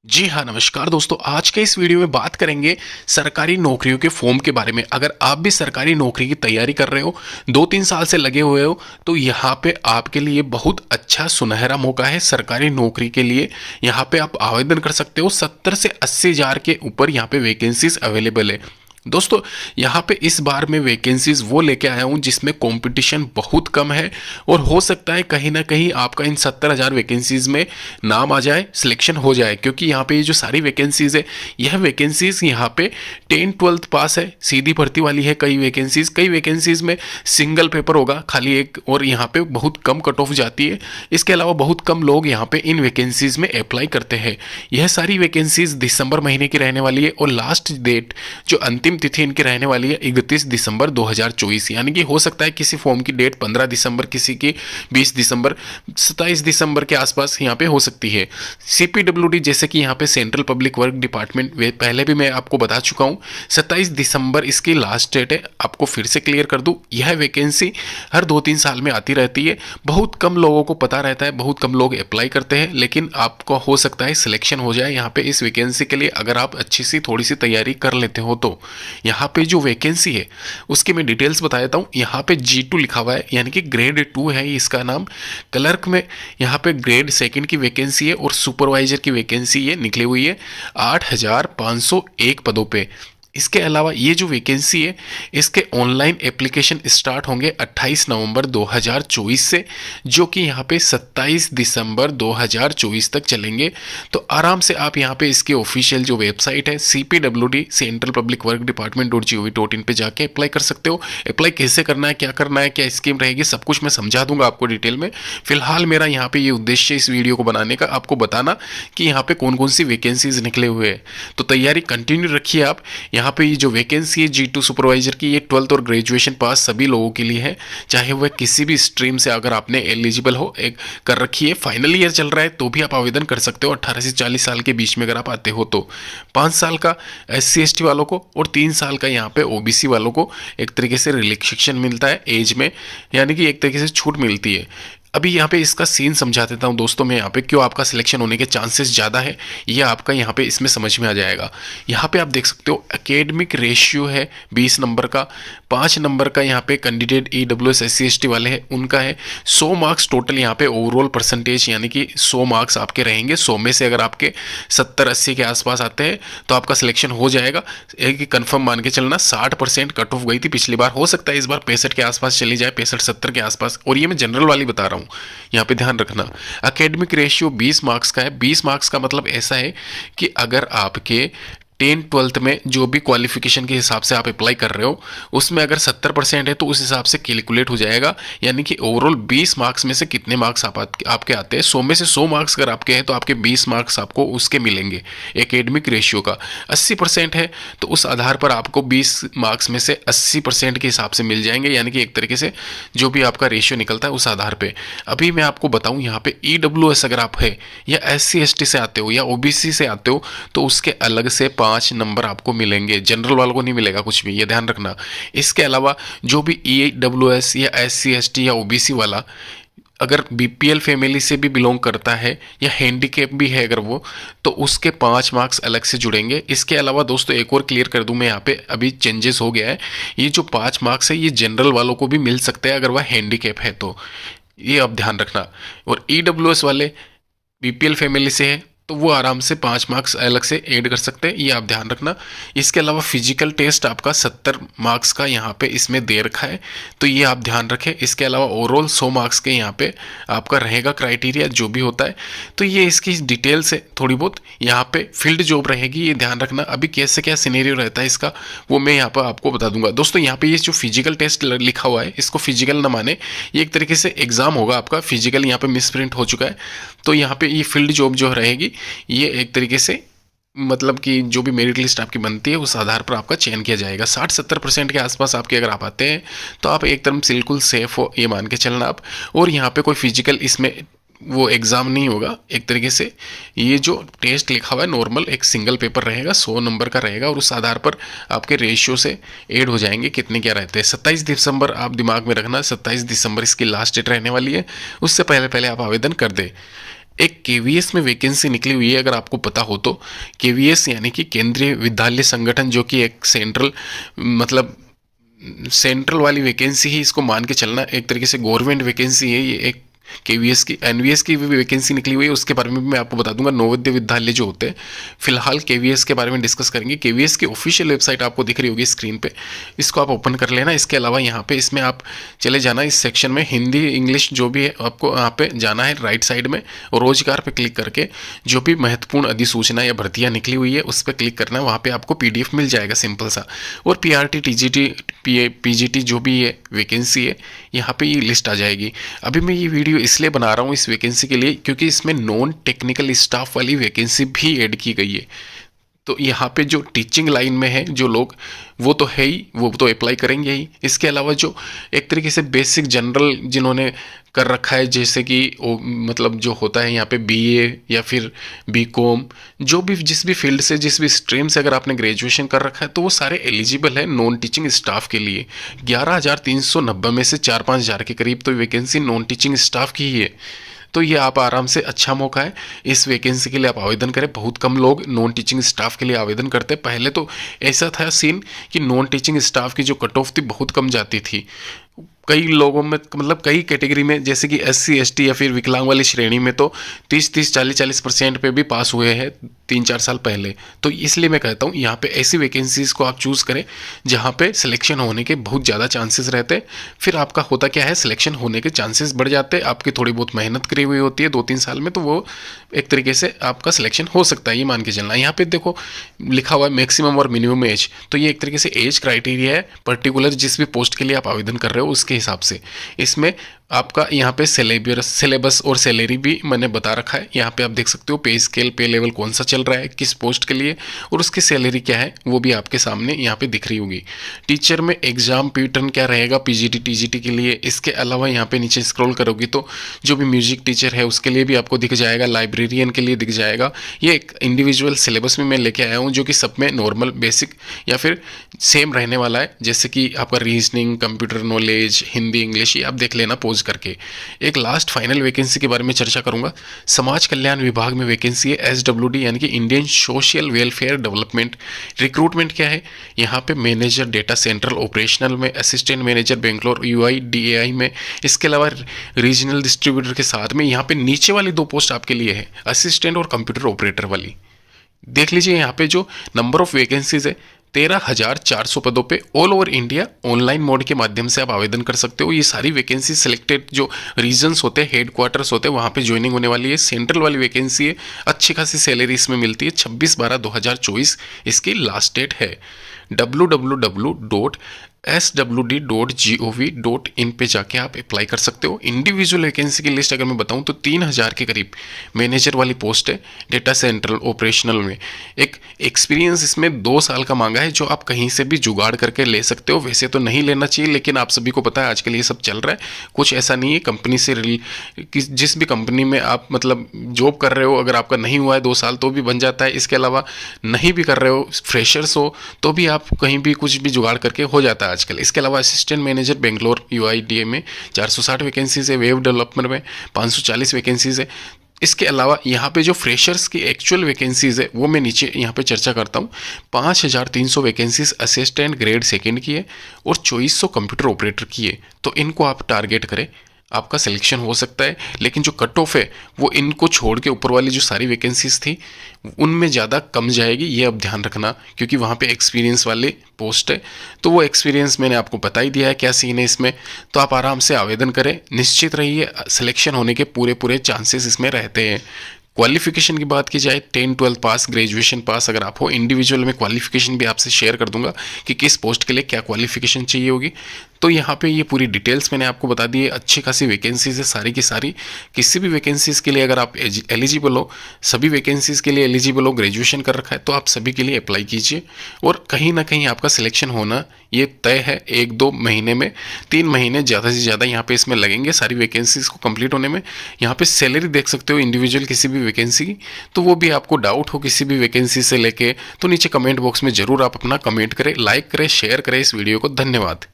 जी हाँ, नमस्कार दोस्तों। आज के इस वीडियो में बात करेंगे सरकारी नौकरियों के फॉर्म के बारे में। अगर आप भी सरकारी नौकरी की तैयारी कर रहे हो, 2-3 साल से लगे हुए हो, तो यहाँ पे आपके लिए बहुत अच्छा सुनहरा मौका है सरकारी नौकरी के लिए। यहाँ पे आप आवेदन कर सकते हो। 70 से 80 हज़ार के ऊपर यहाँ पे वैकेंसीज अवेलेबल है। दोस्तों, यहाँ पे इस बार मैं वैकेंसीज वो लेके आया हूँ जिसमें कंपटीशन बहुत कम है और हो सकता है कहीं ना कहीं आपका इन 70,000 वैकेंसीज में नाम आ जाए, सिलेक्शन हो जाए। क्योंकि यहाँ पे ये जो सारी वैकेंसीज है, यह वैकेंसीज यहाँ पे 10-12 पास है, सीधी भर्ती वाली है। कई वैकेंसीज में सिंगल पेपर होगा, खाली एक, और यहाँ पे बहुत कम कट ऑफ जाती है। इसके अलावा बहुत कम लोग यहाँ पे इन वैकेंसीज में अप्लाई करते हैं। यह सारी वैकेंसीज दिसंबर महीने की रहने वाली है और लास्ट डेट जो अंतिम तिथि इनकी रहने वाली है 31 दिसंबर 2024। यानी कि हो सकता है किसी फॉर्म की डेट 15 दिसंबर, किसी की 20 दिसंबर, 27 दिसंबर के आसपास यहाँ पे हो सकती है। सीपीडब्ल्यूडी जैसे कि यहाँ पे सेंट्रल पब्लिक वर्क डिपार्टमेंट, वे पहले भी मैं आपको बता चुका हूँ, 27 दिसंबर इसकी लास्ट डेट है। आपको फिर से क्लियर कर दूँ, यह वैकेंसी हर 2-3 साल में आती रहती है। बहुत कम लोगों को पता रहता है, बहुत कम लोग अप्लाई करते हैं, लेकिन आपको हो सकता है सिलेक्शन हो जाए यहाँ पे इस वैकेंसी के लिए, अगर आप अच्छी सी थोड़ी सी तैयारी कर लेते हो तो। यहाँ पे जो वैकेंसी है उसकी मैं डिटेल्स बता देता हूँ। यहाँ पे G2 लिखा हुआ है, यानी कि ग्रेड 2 है इसका नाम। क्लर्क में यहाँ पे ग्रेड 2 की वैकेंसी है और सुपरवाइजर की वैकेंसी ये निकली हुई है 8,501 पदों पे। इसके अलावा ये जो वैकेंसी है, इसके ऑनलाइन एप्लीकेशन स्टार्ट होंगे 28 नवंबर 2024 से, जो कि यहाँ पे 27 दिसंबर 2024 तक चलेंगे। तो आराम से आप यहाँ पे इसकी ऑफिशियल जो वेबसाइट है CPWD central public work department .gov.in पे जाके अप्लाई कर सकते हो। अप्लाई कैसे करना है, क्या करना है, क्या स्कीम रहेगी, सब कुछ मैं समझा दूंगा आपको डिटेल में। फिलहाल मेरा यहाँ पे ये उद्देश्य इस वीडियो को बनाने का, आपको बताना कि यहाँ पे कौन कौन सी वैकेंसीज निकले हुए हैं। तो तैयारी कंटिन्यू रखिए आप। यहाँ पे ये जो वैकेंसी है G2 सुपरवाइजर की, ये 12th और ग्रेजुएशन पास सभी लोगों के लिए है, चाहे वह किसी भी स्ट्रीम से अगर आपने एलिजिबल हो एक कर रखी है, फाइनल ईयर चल रहा है तो भी आप आवेदन कर सकते हो। 18 से 40 साल के बीच में अगर आप आते हो तो 5 साल का SC/ST वालों को और 3 साल का यहाँ पे OBC वालों को एक तरीके से रिलैक्सेशन मिलता है एज में, यानी कि एक तरीके से छूट मिलती है। अभी यहाँ पे इसका सीन समझा देता हूँ दोस्तों मैं, यहाँ पे क्यों आपका सिलेक्शन होने के चांसेस ज़्यादा है, ये आपका यहाँ पे इसमें समझ में आ जाएगा। यहाँ पे आप देख सकते हो एकेडमिक रेशियो है 20 नंबर का, 5 नंबर का यहाँ पे कैंडिडेट EWS SC/ST वाले हैं उनका है। 100 मार्क्स टोटल यहाँ पे ओवरऑल परसेंटेज, यानी कि 100 मार्क्स आपके रहेंगे। 100 में से अगर आपके 70-80 के आसपास आते हैं तो आपका सिलेक्शन हो जाएगा। एक कन्फर्म मान के चलना, 60% कट ऑफ गई थी पिछली बार, हो सकता है इस बार 65 के आसपास चली जाए, 65-70 के आसपास। और ये मैं जनरल वाली बता रहा हूँ, यहाँ पे ध्यान रखना। एकेडमिक रेशियो 20 मार्क्स का है। 20 मार्क्स का मतलब ऐसा है कि अगर आपके 10-12th में जो भी क्वालिफिकेशन के हिसाब से आप अप्लाई कर रहे हो उसमें अगर 70% है तो उस हिसाब से कैलकुलेट हो जाएगा, यानी कि ओवरऑल 20 मार्क्स में से कितने मार्क्स आपके आते हैं। 100 में से 100 मार्क्स अगर आपके हैं तो आपके 20 मार्क्स आपको उसके मिलेंगे एकेडमिक रेशियो का। 80% है तो उस आधार पर आपको 20 मार्क्स में से 80% के हिसाब से मिल जाएंगे, यानी कि एक तरीके से जो भी आपका रेशियो निकलता है उस आधार पर। अभी मैं आपको बताऊँ, यहाँ पे EWS अगर आप है या SC/ST से आते हो या OBC से आते हो तो उसके अलग से 5 नंबर आपको मिलेंगे, जनरल वालों को नहीं मिलेगा कुछ भी, ये ध्यान रखना। इसके अलावा जो भी EWS या SC/ST या OBC वाला अगर BPL फैमिली से भी बिलोंग करता है या हैंडीकैप भी है अगर वो, तो उसके 5 मार्क्स अलग से जुड़ेंगे। इसके अलावा दोस्तों एक और क्लियर कर दूं मैं, यहाँ पे अभी चेंजेस हो गया है, ये जो 5 मार्क्स है ये जनरल वालों को भी मिल सकते हैं अगर वह हैंडीकैप है तो, ये आप ध्यान रखना। और EWS वाले BPL फैमिली से है तो वो आराम से 5 मार्क्स अलग से ऐड कर सकते हैं, ये आप ध्यान रखना। इसके अलावा फिजिकल टेस्ट आपका 70 मार्क्स का यहाँ पे इसमें दे रखा है, तो ये आप ध्यान रखें। इसके अलावा ओवरऑल 100 मार्क्स के यहाँ पे आपका रहेगा क्राइटेरिया जो भी होता है। तो ये इसकी डिटेल से थोड़ी बहुत यहाँ पे फील्ड जॉब रहेगी, ये ध्यान रखना। अभी कैसे क्या सिनेरियो रहता है इसका वो मैं यहाँ पर आपको बता दूंगा। दोस्तों यहाँ पे ये जो फिजिकल टेस्ट लिखा हुआ है इसको फिजिकल ना माने, ये एक तरीके से एग्जाम होगा आपका। फिजिकल यहाँ पे मिसप्रिंट हो चुका है, तो यहाँ पे ये फील्ड जॉब जो रहेगी ये एक तरीके से मतलब कि जो भी मेरिट लिस्ट आपकी बनती है उस आधार पर आपका चयन किया जाएगा। 60-70% के आसपास आपके अगर आप आते हैं तो आप एकदम बिल्कुल सेफ हो, ये मान के चलना आप। और यहाँ पे कोई फिजिकल इसमें वो एग्ज़ाम नहीं होगा, एक तरीके से ये जो टेस्ट लिखा हुआ है नॉर्मल एक सिंगल पेपर रहेगा, 100 नंबर का रहेगा और उस आधार पर आपके रेशियो से ऐड हो जाएंगे कितने क्या रहते हैं। 27 दिसंबर आप दिमाग में रखना, 27 दिसंबर इसकी लास्ट डेट रहने वाली है, उससे पहले पहले आप आवेदन कर दें। एक केवीएस में वैकेंसी निकली हुई है, अगर आपको पता हो तो। केवीएस यानी कि केंद्रीय विद्यालय संगठन, जो कि एक सेंट्रल मतलब सेंट्रल वाली वैकेंसी ही इसको मान के चलना, एक तरीके से गवर्नमेंट वैकेंसी है ये। एक केवीएस की, एनवीएस की भी वैकेंसी निकली हुई है, उसके बारे में भी मैं आपको बता दूंगा। नवोदय विद्यालय जो होते हैं, फिलहाल केवीएस के बारे में डिस्कस करेंगे। केवीएस की ऑफिशियल वेबसाइट आपको दिख रही होगी स्क्रीन पे, इसको आप ओपन कर लेना। इसके अलावा यहाँ पे इसमें आप चले जाना, इस सेक्शन में हिंदी इंग्लिश जो भी है आपको यहाँ पे जाना है राइट साइड में, और रोजगार पे क्लिक करके जो भी महत्वपूर्ण अधिसूचना या भर्तियाँ निकली हुई है उस पर क्लिक करना है। वहाँ पे आपको पीडीएफ मिल जाएगा सिंपल सा। और पीआरटी, टीजीटी, पीजीटी जो भी ये वैकेंसी है यहाँ पे ये लिस्ट आ जाएगी। अभी मैं ये वीडियो इसलिए बना रहा हूँ इस वैकेंसी के लिए, क्योंकि इसमें नॉन टेक्निकल स्टाफ वाली वैकेंसी भी ऐड की गई है। तो यहाँ पे जो टीचिंग लाइन में है जो लोग, वो तो है ही, वो तो अप्लाई करेंगे ही। इसके अलावा जो एक तरीके से बेसिक जनरल जिन्होंने कर रखा है, जैसे कि मतलब जो होता है यहाँ पे बीए या फिर बीकॉम, जो भी जिस भी फील्ड से, जिस भी स्ट्रीम से अगर आपने ग्रेजुएशन कर रखा है, तो वो सारे एलिजिबल है नॉन टीचिंग स्टाफ के लिए। 11,390 में से 4-5 हज़ार के करीब तो वैकेंसी नॉन टीचिंग स्टाफ की ही है। तो ये आप आराम से, अच्छा मौका है इस वैकेंसी के लिए आप आवेदन करें। बहुत कम लोग नॉन टीचिंग स्टाफ के लिए आवेदन करते हैं। पहले तो ऐसा था सीन कि नॉन टीचिंग स्टाफ की जो कट ऑफ थी बहुत कम जाती थी। कई लोगों में, मतलब कई कैटेगरी में, जैसे कि एससी एसटी या फिर विकलांग वाली श्रेणी में तो 30-30, 40-40% पे भी पास हुए हैं 3-4 साल पहले। तो इसलिए मैं कहता हूँ यहाँ पे ऐसी वैकेंसीज को आप चूज़ करें जहाँ पे सिलेक्शन होने के बहुत ज़्यादा चांसेस रहते हैं। फिर आपका होता क्या है, सिलेक्शन होने के चांसेस बढ़ जाते हैं। आपकी थोड़ी बहुत मेहनत करी हुई होती है 2-3 साल में, तो वो एक तरीके से आपका सिलेक्शन हो सकता है, ये मान के चलना। यहाँ पे देखो लिखा हुआ है मैक्सिमम और मिनिमम एज, तो ये एक तरीके से एज क्राइटेरिया है पर्टिकुलर जिस भी पोस्ट के लिए आप आवेदन कर रहे हो उसके हिसाब से। इसमें आपका यहाँ पे सिलेबस और सैलरी भी मैंने बता रखा है। यहाँ पे आप देख सकते हो पे स्केल, पे लेवल कौन सा चल रहा है किस पोस्ट के लिए, और उसकी सैलरी क्या है वो भी आपके सामने यहाँ पे दिख रही होगी। टीचर में एग्जाम पैटर्न क्या रहेगा पीजीटी टीजीटी के लिए। इसके अलावा यहाँ पे नीचे स्क्रॉल करोगी तो जो भी म्यूजिक टीचर है उसके लिए भी आपको दिख जाएगा, लाइब्रेरियन के लिए दिख जाएगा। ये एक इंडिविजुअल सिलेबस में मैं लेके आया हूँ जो कि सब में नॉर्मल बेसिक या फिर सेम रहने वाला है, जैसे कि आपका reasoning, computer knowledge, Hindi English, ये आप देख लेना पोज करके। एक लास्ट फाइनल वैकेंसी के बारे में चर्चा करूंगा। समाज कल्याण विभाग में वैकेंसी है एसडब्ल्यूडी यानी कि Indian social welfare development. Recruitment क्या है, यहाँ पे मैनेजर डेटा सेंट्रल ऑपरेशनल में, असिस्टेंट मैनेजर बेंगलोर यूआईडीएआई में। इसके अलावा रीजनल डिस्ट्रीब्यूटर के साथ में यहाँ पे नीचे वाली 2 पोस्ट आपके लिए है, असिस्टेंट और कंप्यूटर ऑपरेटर वाली। देख लीजिए यहाँ पे जो नंबर ऑफ वैकेंसीज है 13,400 पदों पे all over India online mode के माध्यम से आप आवेदन कर सकते हो। ये सारी वैकेंसी सिलेक्टेड जो रीजन्स होते हैं, हेड क्वार्टर्स होते हैं, वहाँ पे ज्वाइनिंग होने वाली है। सेंट्रल वाली वैकेंसी है, अच्छी खासी सैलरी इसमें मिलती है। 26/12/2024 इसकी लास्ट डेट है। www.swd.gov.in पे जाके आप अप्लाई कर सकते हो। इंडिविजुअल वैकेंसी की लिस्ट अगर मैं बताऊं तो 3,000 के करीब मैनेजर वाली पोस्ट है डेटा सेंट्रल ऑपरेशनल में। एक एक्सपीरियंस इसमें 2 साल का मांगा है, जो आप कहीं से भी जुगाड़ करके ले सकते हो। वैसे तो नहीं लेना चाहिए, लेकिन आप सभी को पता है आजकल ये सब चल रहा है। कुछ ऐसा नहीं है, कंपनी से जिस भी कंपनी में आप मतलब जॉब कर रहे हो, अगर आपका नहीं हुआ है 2 साल तो भी बन जाता है। इसके अलावा नहीं भी कर रहे हो, फ्रेशर्स हो, तो भी आप कहीं भी कुछ भी जुगाड़ करके हो जाता है आजकल। इसके अलावा असिस्टेंट मैनेजर बेंगलोर यूआईडीए में 460 वैकेंसीज है, वेब डेवलपमेंट में 540 वैकेंसीज है। इसके अलावा यहाँ पे जो फ्रेशर्स की एक्चुअल वैकेंसीज है वो मैं नीचे यहाँ पे चर्चा करता हूँ। 5,300 वैकेंसीज असिस्टेंट ग्रेड 2 की है और 2400 कंप्यूटर ऑपरेटर की है। तो इनको आप टारगेट करें, आपका सिलेक्शन हो सकता है। लेकिन जो कट ऑफ है वो इनको छोड़ के ऊपर वाली जो सारी वैकेंसीज थी उनमें ज़्यादा कम जाएगी, ये अब ध्यान रखना, क्योंकि वहाँ पे एक्सपीरियंस वाले पोस्ट है। तो वो एक्सपीरियंस मैंने आपको बता ही दिया है क्या सीन है इसमें। तो आप आराम से आवेदन करें, निश्चित रहिए सिलेक्शन होने के पूरे चांसेस इसमें रहते हैं। क्वालिफिकेशन की बात की जाए 10-12 पास, ग्रेजुएशन पास अगर आप हो। इंडिविजुअल में क्वालिफिकेशन भी आपसे शेयर कर दूंगा कि किस पोस्ट के लिए क्या क्वालिफिकेशन चाहिए होगी। तो यहाँ पे ये पूरी डिटेल्स मैंने आपको बता दी है। अच्छी खासी वैकेंसीज है सारी की सारी। किसी भी वैकेंसीज के लिए अगर आप एलिजिबल हो, सभी वैकेंसीज के लिए एलिजिबल हो, ग्रेजुएशन कर रखा है, तो आप सभी के लिए अप्लाई कीजिए और कहीं ना कहीं आपका सिलेक्शन होना ये तय है। 1-2 महीने में, 3 महीने ज़्यादा से ज़्यादा यहाँ पे इसमें लगेंगे सारी वैकेंसीज को कंप्लीट होने में। यहाँ पे सैलरी देख सकते हो इंडिविजुअल किसी भी वैकेंसी की। तो वो भी आपको डाउट हो किसी भी वैकेंसी से लेके, तो नीचे कमेंट बॉक्स में ज़रूर आप अपना कमेंट करें, लाइक करें, शेयर करें इस वीडियो को। धन्यवाद।